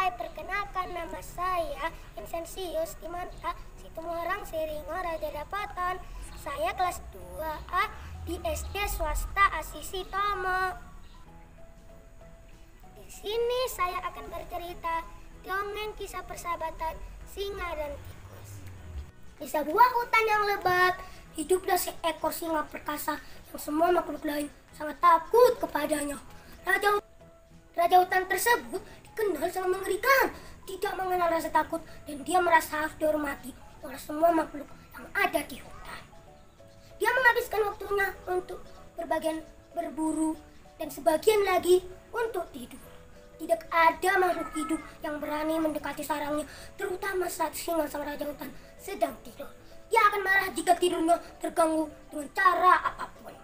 Hai, perkenalkan nama saya Vincentius Dimanta Situmorang Siringo Raja Dapatan. Saya kelas 2A di SD swasta Asisi Tomo. Di sini saya akan bercerita dongeng kisah persahabatan singa dan tikus. Di sebuah hutan yang lebat, hiduplah seekor singa perkasa yang semua makhluk lain sangat takut kepadanya. Raja hutan tersebut dikenal sangat mengerikan, tidak mengenal rasa takut, dan dia merasa harus dihormati oleh semua makhluk yang ada di hutan. Dia menghabiskan waktunya untuk berburu dan sebagian lagi untuk tidur. Tidak ada makhluk hidup yang berani mendekati sarangnya, terutama saat singa sang raja hutan sedang tidur. Dia akan marah jika tidurnya terganggu dengan cara apapun.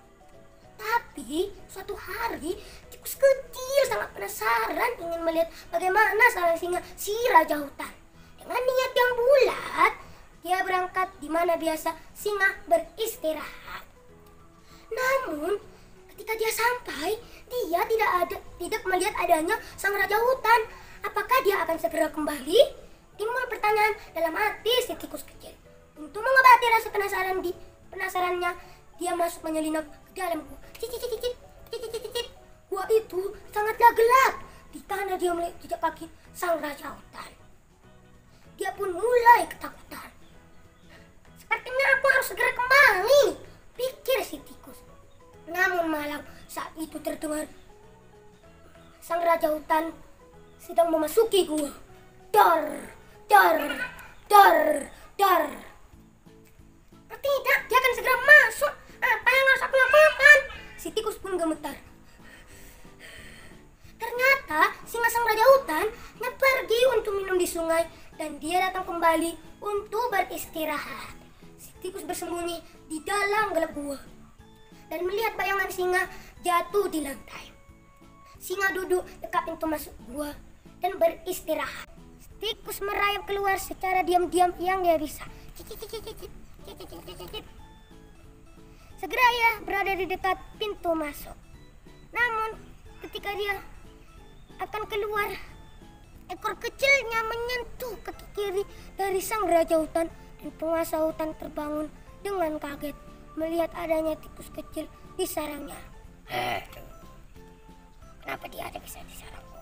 Tapi suatu hari tikus kecil sangat penasaran ingin melihat bagaimana sarang singa si raja hutan. Dengan niat yang bulat, dia berangkat di mana biasa singa beristirahat. Namun ketika dia sampai, dia tidak melihat adanya sang raja hutan. Apakah dia akan segera kembali? Timbul pertanyaan dalam hati si tikus kecil. Untuk mengobati rasa penasarannya, dia masuk menyelinap ke dalam gua. Gua itu sangatlah gelap. Di tanah dia melihat jejak kaki sang raja hutan. Dia pun mulai ketakutan. Sepertinya aku harus segera kembali, pikir si tikus. Namun malam saat itu terdengar sang raja hutan sedang memasuki gua. Dor, dor, dor, dor. Tidak, dia akan segera masuk. Apa yang harus aku lakukan? Si tikus pun gemetar. Ternyata singa sang raja hutan pergi untuk minum di sungai dan dia datang kembali untuk beristirahat. Si tikus bersembunyi di dalam gelap gua dan melihat bayangan singa jatuh di lantai. Singa duduk dekat pintu masuk gua dan beristirahat. Tikus merayap keluar secara diam-diam yang dia bisa. Segera ia berada di dekat pintu masuk. Namun ketika dia akan keluar, ekor kecilnya menyentuh kaki kiri dari sang raja hutan dan penguasa hutan terbangun dengan kaget melihat adanya tikus kecil di sarangnya. Kenapa dia ada bisa di sarangku?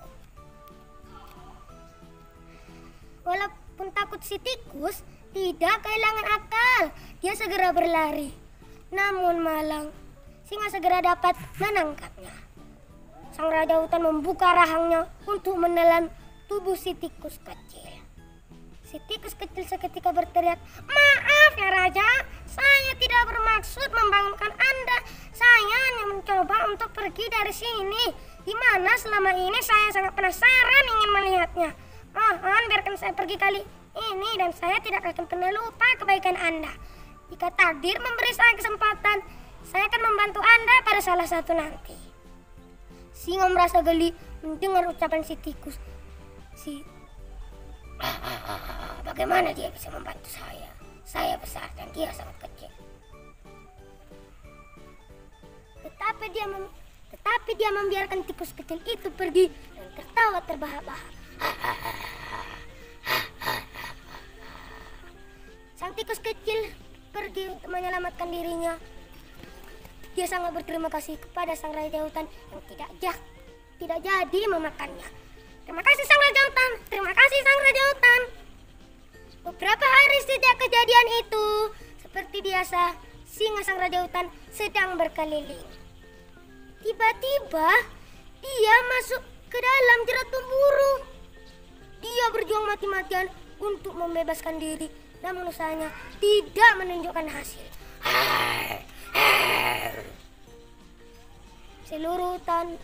Walaupun takut, si tikus tidak kehilangan akal. Dia segera berlari. Namun malang, singa segera dapat menangkapnya. Sang raja hutan membuka rahangnya untuk menelan tubuh si tikus kecil. Si tikus kecil seketika berteriak, "Maaf ya raja, saya tidak bermaksud membangunkan Anda. Saya hanya mencoba untuk pergi dari sini, di mana selama ini saya sangat penasaran ingin melihatnya. Mohon biarkan saya pergi kali ini dan saya tidak akan pernah lupa kebaikan Anda. Jika takdir memberi saya kesempatan, saya akan membantu Anda pada salah satu nanti." Singa merasa geli mendengar ucapan si tikus. Bagaimana dia bisa membantu saya? Saya besar dan dia sangat kecil. Tetapi dia membiarkan tikus kecil itu pergi dan tertawa terbahak-bahak. Sang tikus kecil pergi untuk menyelamatkan dirinya. Dia sangat berterima kasih kepada sang raja hutan yang tidak jadi memakannya. Terima kasih sang raja hutan. Terima kasih sang raja hutan. Beberapa hari sejak kejadian itu, seperti biasa, singa sang raja hutan sedang berkeliling. Tiba-tiba dia masuk ke dalam jerat pemburu. Dia berjuang mati-matian untuk membebaskan diri, namun usahanya tidak menunjukkan hasil. Seluruh hutan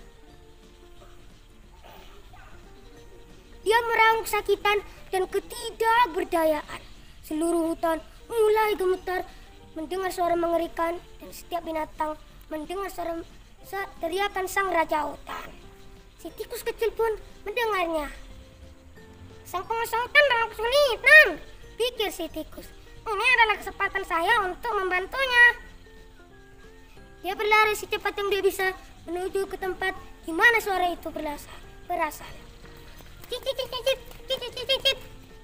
dia meraung kesakitan dan ketidakberdayaan. Seluruh hutan mulai gemetar mendengar suara mengerikan dan setiap binatang mendengar suara teriakan sang raja hutan. Si tikus kecil pun mendengarnya. Sang penguasa hutan dalam kesulitan, pikir si tikus. Ini adalah kesempatan saya untuk membantunya. Dia berlari secepat yang dia bisa menuju ke tempat di mana suara itu berasal.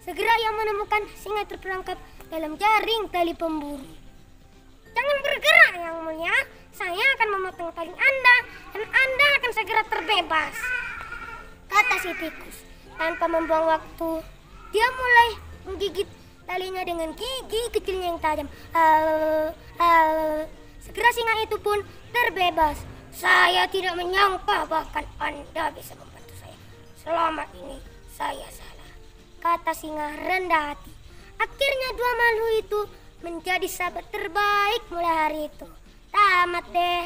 Segera ia menemukan singa terperangkap dalam jaring tali pemburu. Jangan bergerak yang mulia, saya akan memotong tali Anda dan Anda akan segera terbebas, kata si tikus. Tanpa membuang waktu, dia mulai menggigit talinya dengan gigi kecilnya yang tajam. Segera singa itu pun terbebas. Saya tidak menyangka bahkan Anda bisa membantu saya. Selama ini saya salah, kata singa rendah hati. Akhirnya dua makhluk itu menjadi sahabat terbaik mulai hari itu. Tamat deh.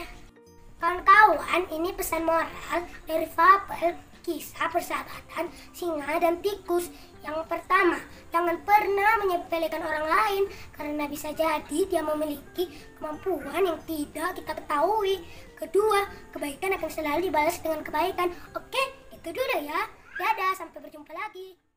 Kawan-kawan, ini pesan moral dari fabel kisah persahabatan singa dan tikus. Yang pertama, jangan pernah menyepelekan orang lain karena bisa jadi dia memiliki kemampuan yang tidak kita ketahui. Kedua, kebaikan akan selalu dibalas dengan kebaikan. Oke, itu dulu ya. Dadah, sampai berjumpa lagi.